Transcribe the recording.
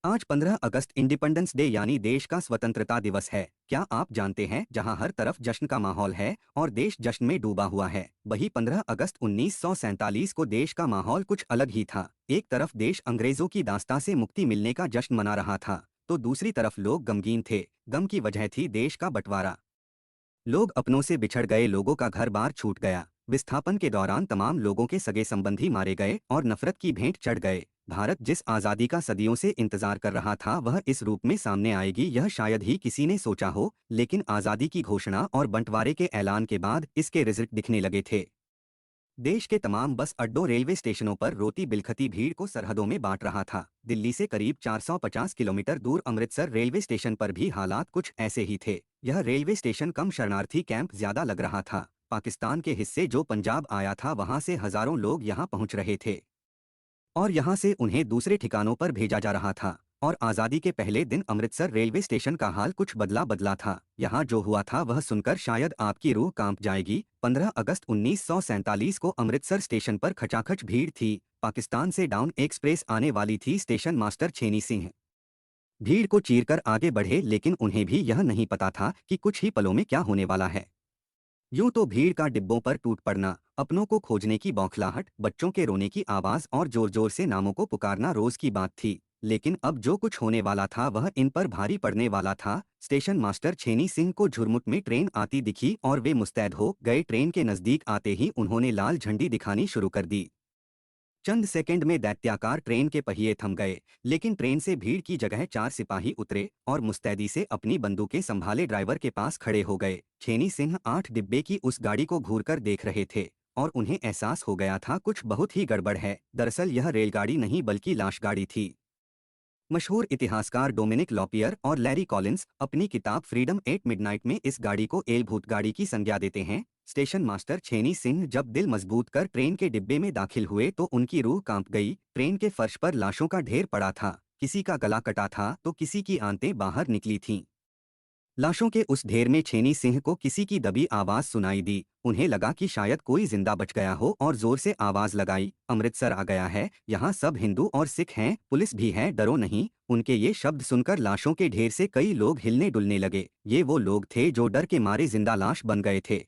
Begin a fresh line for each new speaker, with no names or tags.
आज 15 अगस्त independence day यानी देश का स्वतंत्रता दिवस है। क्या आप जानते हैं जहां हर तरफ जश्न का माहौल है और देश जश्न में डूबा हुआ है, वही 15 अगस्त 1947 को देश का माहौल कुछ अलग ही था। एक तरफ देश अंग्रेजों की दास्तां से मुक्ति मिलने का जश्न मना रहा था, तो दूसरी तरफ लोग गमगीन थे। गम की वजह थी देश का बंटवारा। लोग अपनों से बिछड़ गए, लोगों का घर बार छूट गया। विस्थापन के दौरान तमाम लोगों के सगे संबंधी मारे गए और नफरत की भेंट चढ़ गए। भारत जिस आज़ादी का सदियों से इंतजार कर रहा था वह इस रूप में सामने आएगी, यह शायद ही किसी ने सोचा हो। लेकिन आज़ादी की घोषणा और बंटवारे के ऐलान के बाद इसके रिजल्ट दिखने लगे थे। देश के तमाम बस अड्डों, रेलवे स्टेशनों पर रोती बिलखती भीड़ को सरहदों में बांट रहा था। दिल्ली से करीब 450 किलोमीटर दूर अमृतसर रेलवे स्टेशन पर भी हालात कुछ ऐसे ही थे। यह रेलवे स्टेशन कम शरणार्थी कैंप ज्यादा लग रहा था। पाकिस्तान के हिस्से जो पंजाब आया था वहां से हजारों लोग यहाँ पहुंच रहे थे और यहाँ से उन्हें दूसरे ठिकानों पर भेजा जा रहा था। और आज़ादी के पहले दिन अमृतसर रेलवे स्टेशन का हाल कुछ बदला बदला था। यहाँ जो हुआ था वह सुनकर शायद आपकी रूह कांप जाएगी। 15 अगस्त 1947 को अमृतसर स्टेशन पर खचाखच भीड़ थी। पाकिस्तान से डाउन एक्सप्रेस आने वाली थी। स्टेशन मास्टर छेनी सिंह भीड़ को चीरकर आगे बढ़े, लेकिन उन्हें भी यह नहीं पता था कि कुछ ही पलों में क्या होने वाला है। यूं तो भीड़ का डिब्बों पर टूट पड़ना, अपनों को खोजने की बौखलाहट, बच्चों के रोने की आवाज और जोर जोर से नामों को पुकारना रोज की बात थी। लेकिन अब जो कुछ होने वाला था वह इन पर भारी पड़ने वाला था। स्टेशन मास्टर छेनी सिंह को झुरमुट में ट्रेन आती दिखी और वे मुस्तैद हो गए। ट्रेन के नजदीक आते ही उन्होंने लाल झंडी दिखानी शुरू कर दी। चंद सेकंड में दैत्याकार ट्रेन के पहिए थम गए, लेकिन ट्रेन से भीड़ की जगह 4 सिपाही उतरे और मुस्तैदी से अपनी बंदूकें संभाले ड्राइवर के पास खड़े हो गए। छेनी सिंह 8 डिब्बे की उस गाड़ी को घूरकर देख रहे थे और उन्हें एहसास हो गया था कुछ बहुत ही गड़बड़ है। दरअसल यह रेलगाड़ी नहीं बल्कि लाश गाड़ी थी। मशहूर इतिहासकार डोमिनिक लॉपियर और लैरी कॉलिंस अपनी किताब फ्रीडम एट मिडनाइट में इस गाड़ी को एल भूत गाड़ी की संज्ञा देते हैं। स्टेशन मास्टर छेनी सिंह जब दिल मजबूत कर ट्रेन के डिब्बे में दाखिल हुए तो उनकी रूह कांप गई। ट्रेन के फर्श पर लाशों का ढेर पड़ा था। किसी का गला कटा था तो किसी की आंतें बाहर निकली थीं। लाशों के उस ढेर में छेनी सिंह को किसी की दबी आवाज सुनाई दी। उन्हें लगा कि शायद कोई जिंदा बच गया हो और जोर से आवाज लगाई, अमृतसर आ गया है, यहाँ सब हिंदू और सिख हैं, पुलिस भी है, डरो नहीं। उनके ये शब्द सुनकर लाशों के ढेर से कई लोग हिलने डुलने लगे। ये वो लोग थे जो डर के मारे जिंदा लाश बन गए थे।